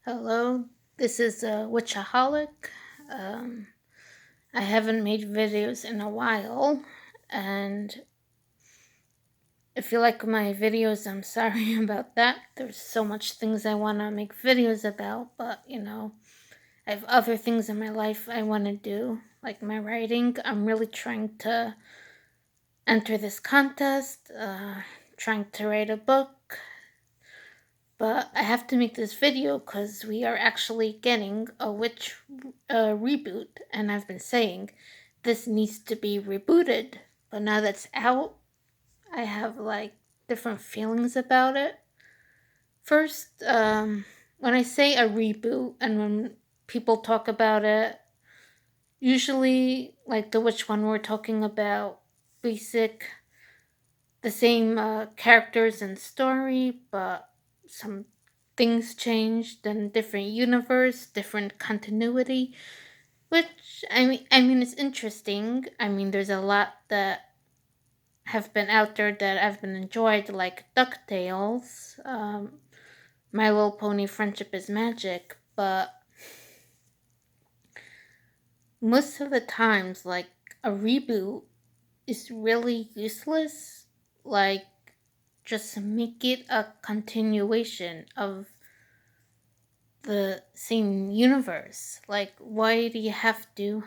Hello, this is w.i.t.c.h.aholic. Um, I haven't made videos in a while, and if you like my videos, I'm sorry about that. There's so much things I want to make videos about, but I have other things in my life I want to do, like my writing. I'm really trying to enter this contest, trying to write a book. But I have to make this video because we are actually getting a witch reboot, and I've been saying this needs to be rebooted. But now that's out, I have like different feelings about it. First, when I say a reboot, and when people talk about it, usually like the which one we're talking about, basic, the same characters and story, but some things changed and different universe, different continuity. Which I mean, it's interesting. I mean, there's a lot that have been out there that I've been enjoyed, like Ducktales, My Little Pony: Friendship is Magic. But most of the times, like a reboot is really useless. Like just make it a continuation of the same universe. Like, why do you have to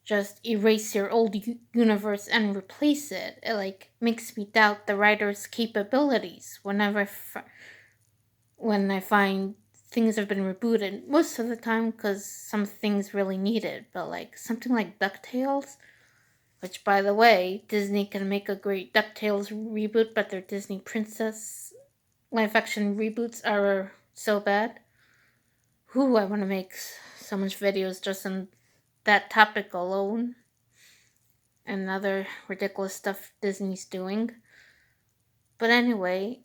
just erase your old universe and replace it? It like makes me doubt the writer's capabilities when I find things have been rebooted. Most of the time, because some things really need it. But like something like Ducktales, which by the way, Disney can make a great Ducktales reboot, but their Disney Princess live action reboots are so bad. Whew, I want to make so much videos just on that topic alone and other ridiculous stuff Disney's doing. But anyway,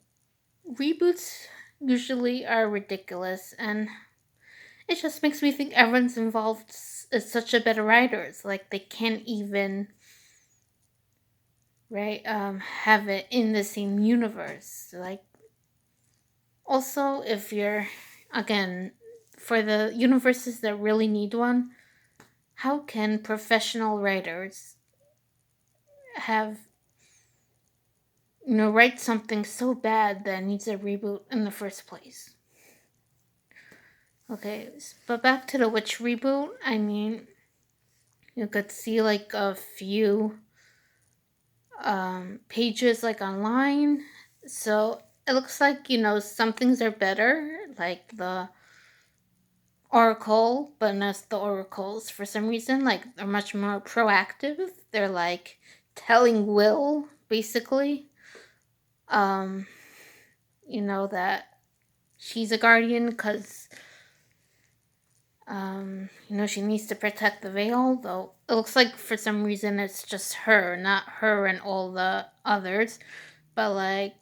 reboots usually are ridiculous, and it just makes me think everyone's involved is such a better writers. Like they can't even have it in the same universe. Like also, if you're again for the universes that really need one, how can professional writers have write something so bad that needs a reboot in the first place? Okay, but back to the witch reboot. I mean, you could see like a few pages like online. So it looks like some things are better, like the Oracle, but not the Oracles for some reason. Like they're much more proactive. They're like telling Will basically, um, that she's a guardian because she needs to protect the veil. Though it looks like for some reason it's just her, not her and all the others. But like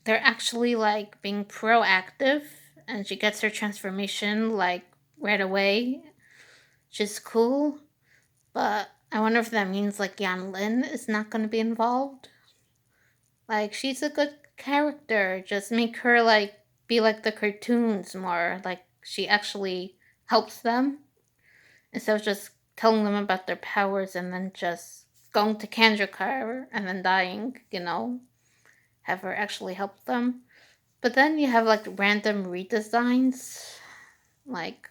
they're actually like being proactive, and she gets her transformation like right away, which is cool. But I wonder if that means like Yan Lin is not going to be involved. Like she's a good character. Just make her like be like the cartoons more. Like she actually helps them instead of just telling them about their powers and then just going to Kandrakar and then dying. Have her actually help them. But then you have like random redesigns, like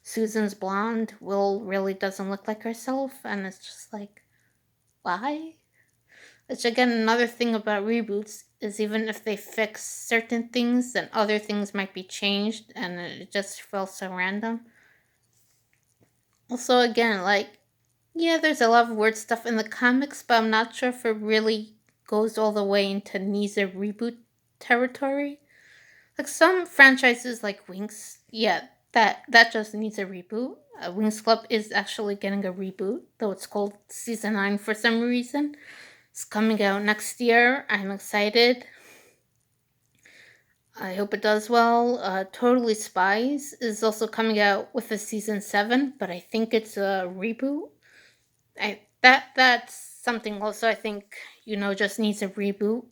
Susan's blonde. Will really doesn't look like herself, and it's just like, why? Which again, another thing about reboots is even if they fix certain things, then other things might be changed, and it just feels so random. Also, again, like, yeah, there's a lot of weird stuff in the comics, but I'm not sure if it really goes all the way into needs a reboot territory. Like some franchises, like Winx, yeah, that just needs a reboot. Winx Club is actually getting a reboot, though it's called Season 9 for some reason. It's coming out next year. I'm excited. I hope it does well. Totally Spies is also coming out with a season 7, but I think it's a reboot. That's something also I think just needs a reboot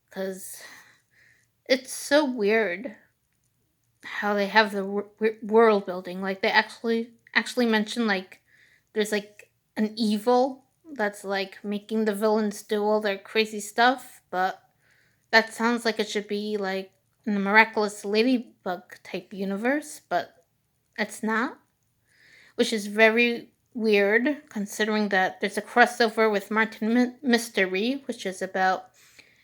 because it's so weird. how they have the world building. Like they actually mention like there's like an evil that's like making the villains do all their crazy stuff, but that sounds like it should be like in the miraculous ladybug type universe, but it's not, which is very weird considering that there's a crossover with Martin Mystery, which is about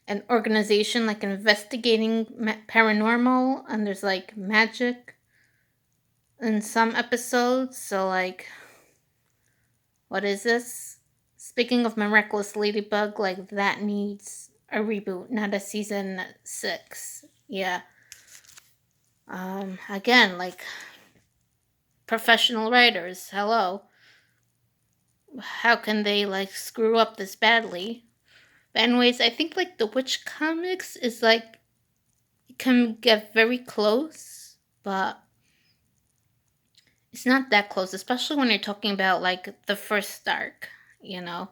an organization like investigating paranormal, and there's like magic in some episodes. So like, what is this? Speaking of Miraculous Ladybug, like that needs a reboot, not a season 6. Yeah. Again, like professional writers, hello. How can they like screw up this badly? But anyways, I think like the Witch comics is like it can get very close, but it's not that close, especially when you're talking about like the first arc, you know.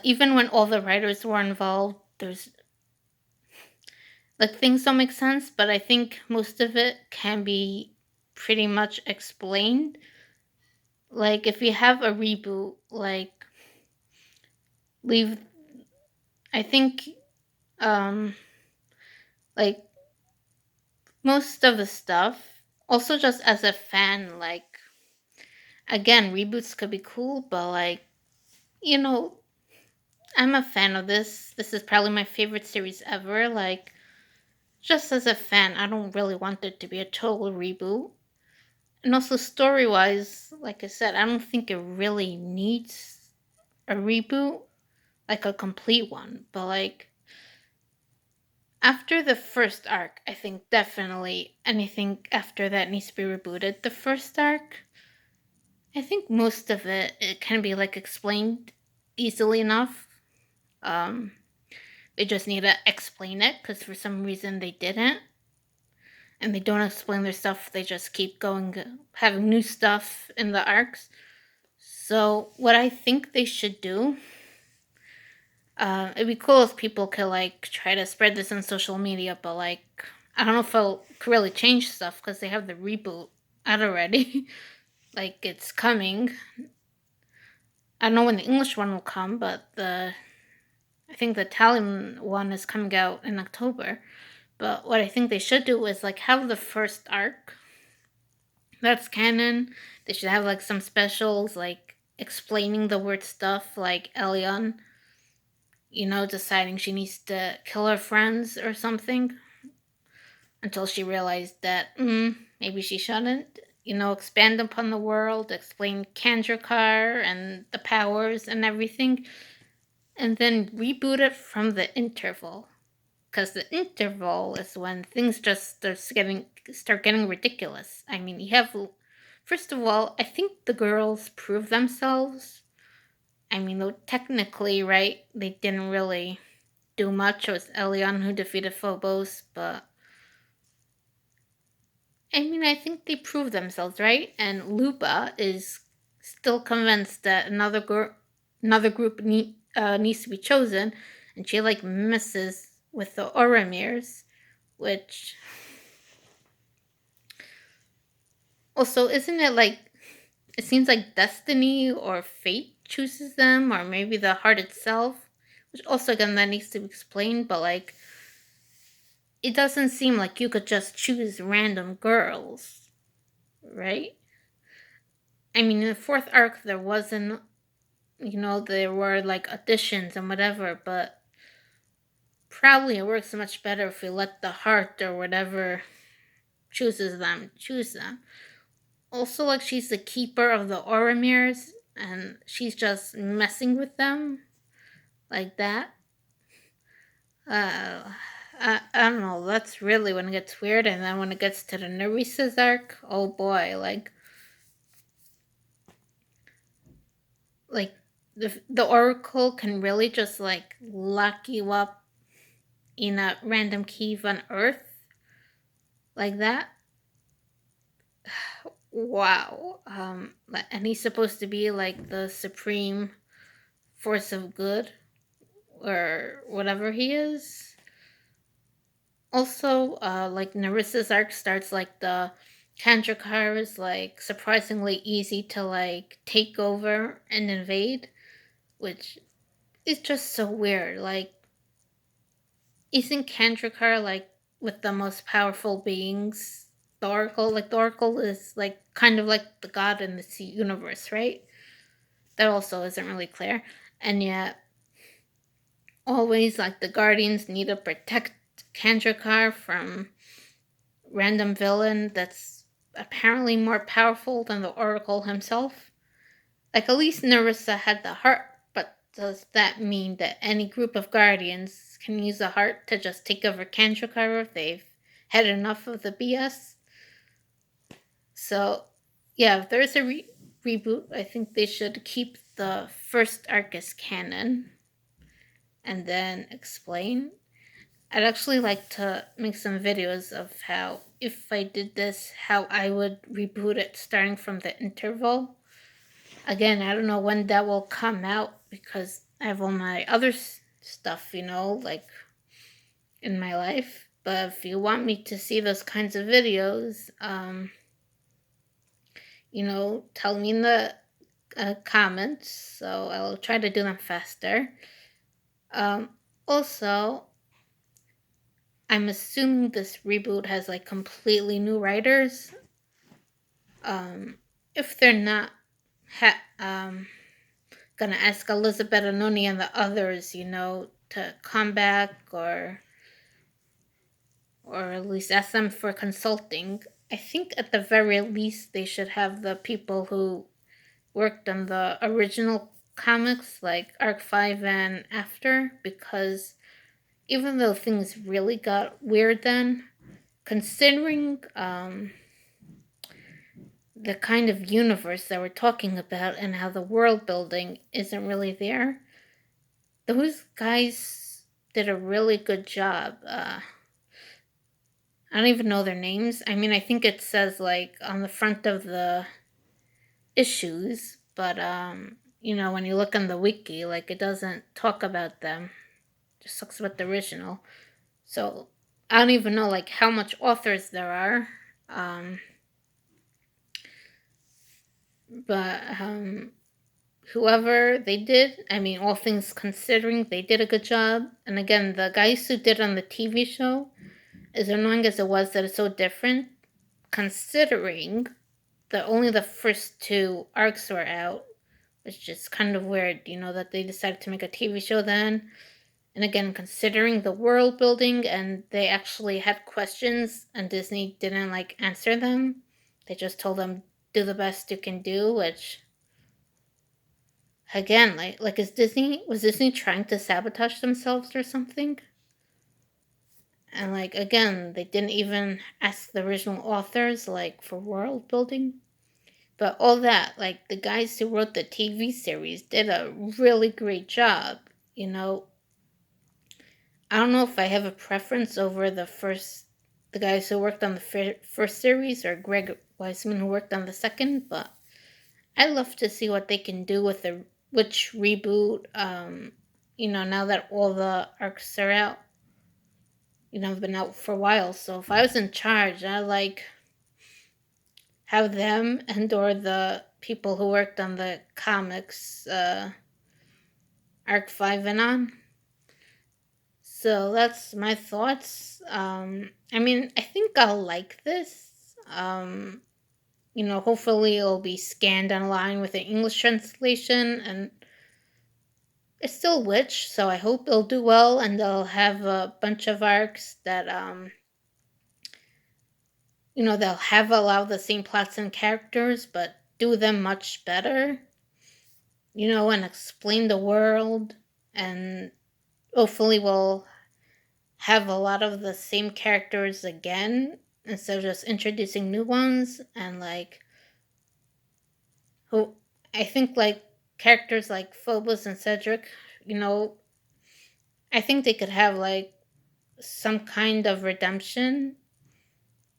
Even when all the writers were involved, there's like things don't make sense, but I think most of it can be pretty much explained. Like if you have a reboot, like leave I think um like most of the stuff, also just as a fan, like again, reboots could be cool, but like, you know, I'm a fan of this. This is probably my favorite series ever. Like just as a fan, I don't really want it to be a total reboot. And also story wise, like I said, I don't think it really needs a reboot, like a complete one. But like after the first arc, I think definitely anything after that needs to be rebooted. The first arc, I think most of it can be like explained easily enough. Um, they just need to explain it because for some reason they didn't, and they don't explain their stuff. They just keep going, having new stuff in the arcs. So what I think they should do, it'd be cool if people could like try to spread this on social media, but like I don't know if it'll really change stuff because they have the reboot out already. Like it's coming. I don't know when the English one will come, but I think the Italian one is coming out in October. But what I think they should do is like have the first arc that's canon. They should have like some specials like explaining the weird stuff, like Elion, deciding she needs to kill her friends or something until she realized that maybe she shouldn't. Expand upon the world, explain Kandrakar and the powers and everything, and then reboot it from the interval. Because the interval is when things just start getting ridiculous. I mean, you have first of all, I think the girls prove themselves. I mean, though technically, right, they didn't really do much. It was Elion who defeated Phobos, but I mean, I think they proved themselves, right? And Lupa is still convinced that another group needs to be chosen, and she like messes with the Oramirs, which also isn't it like it seems like destiny or fate chooses them, or maybe the heart itself, which also again that needs to be explained, but like it doesn't seem like you could just choose random girls, right? I mean, in the fourth arc, there wasn't, there were like auditions and whatever, but probably it works much better if we let the heart or whatever choose them. Also, like, she's the keeper of the Oramirs, and she's just messing with them like that. Uh, I don't know. That's really when it gets weird, and then when it gets to the Neresa's arc, oh boy, like the Oracle can really just like lock you up in a random cave on Earth like that. Wow. And he's supposed to be like the supreme force of good or whatever he is. Also, like Narissa's arc starts like the Kandrakar is like surprisingly easy to like take over and invade, which is just so weird. Like, isn't Kandrakar like with the most powerful beings? The Oracle, like the Oracle is like kind of like the god in this universe, right? That also isn't really clear. And yet always like the Guardians need to protect Kandrakar from random villain that's apparently more powerful than the Oracle himself. Like at least Narissa had the heart, but does that mean that any group of Guardians can use the heart to just take over Kandrakar if they've had enough of the BS? So, yeah, if there's a reboot, I think they should keep the first arc as canon and then explain. I'd actually like to make some videos of how, if I did this, how I would reboot it starting from the interval. Again, I don't know when that will come out because I have all my other stuff, like in my life. But if you want me to see those kinds of videos, tell me in the comments, so I'll try to do them faster. Um, Also, I'm assuming this reboot has like completely new writers. If they're not gonna ask Elizabeth Anoni and the others, to come back or at least ask them for consulting. I think at the very least they should have the people who worked on the original comics, like Arc 5 and after, because even though things really got weird then, considering the kind of universe that we're talking about and how the world building isn't really there, those guys did a really good job. I don't even know their names. I mean, I think it says like on the front of the issues, but when you look on the wiki, like it doesn't talk about them. It just talks about the original. So I don't even know like how much authors there are. Um, but whoever they did, I mean, all things considering, they did a good job. And again, the guys who did on the TV show, as annoying as it was that it's so different, considering that only the first two arcs were out, which is kind of weird, that they decided to make a TV show then. And again, considering the world building and they actually had questions and Disney didn't like answer them, they just told them do the best you can do, which again, like was Disney trying to sabotage themselves or something? And like again, they didn't even ask the original authors like for world building. But all that, like the guys who wrote the TV series did a really great job. You know, I don't know if I have a preference over the guys who worked on the first series or Greg Weisman who worked on the second, but I'd love to see what they can do with the which reboot. Now that all the arcs are out, have been out for a while. So if I was in charge, I like have them and or the people who worked on the comics arc 5 and on. So that's my thoughts. I mean, I think I'll like this. Hopefully it'll be scanned online with an English translation, and it's still Witch, so I hope it'll do well and they'll have a bunch of arcs that they'll have a lot of the same plots and characters, but do them much better, and explain the world, and hopefully we'll have a lot of the same characters again instead of just introducing new ones. And like who I think like characters like Phobos and Cedric, you know I think they could have like some kind of redemption.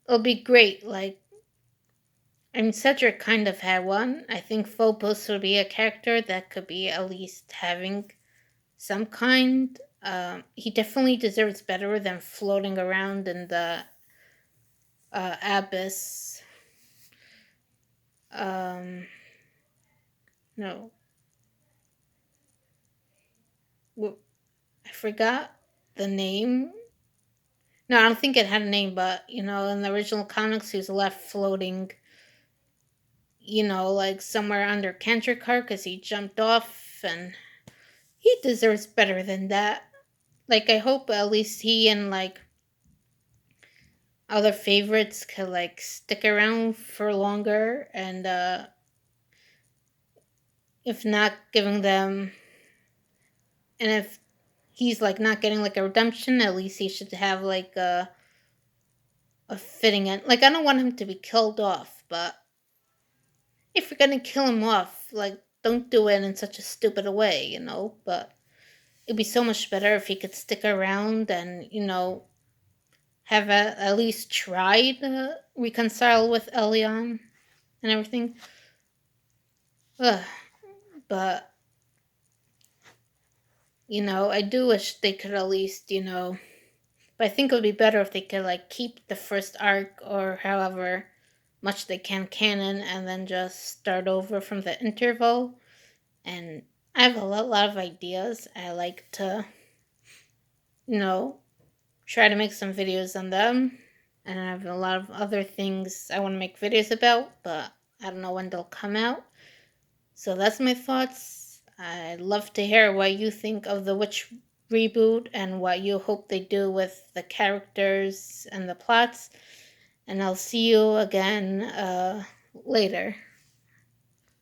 It'll be great. Like, I mean, Cedric kind of had one. I think Phobos would be a character that could be at least having some kind He definitely deserves better than floating around in the abyss. Um, no, I forgot the name. No, I don't think it had a name, but in the original comics, he was left floating, like somewhere under Cantercar because he jumped off, and he deserves better than that. Like, I hope at least he and like other favorites could like stick around for longer, and if not giving them, and if he's like not getting like a redemption, at least he should have like a fitting end. Like, I don't want him to be killed off, but if you're gonna kill him off, like, don't do it in such a stupid way, But it'd be so much better if he could stick around and have at least try to reconcile with Elion and everything. Ugh. But I do wish they could at least but I think it would be better if they could like keep the first arc or however much they can canon and then just start over from the interval. And I have a lot of ideas. I like to you know try to make some videos on them, and I have a lot of other things I want to make videos about, but I don't know when they'll come out. So that's my thoughts. I'd love to hear what you think of the Witch reboot and what you hope they do with the characters and the plots. And I'll see you again later.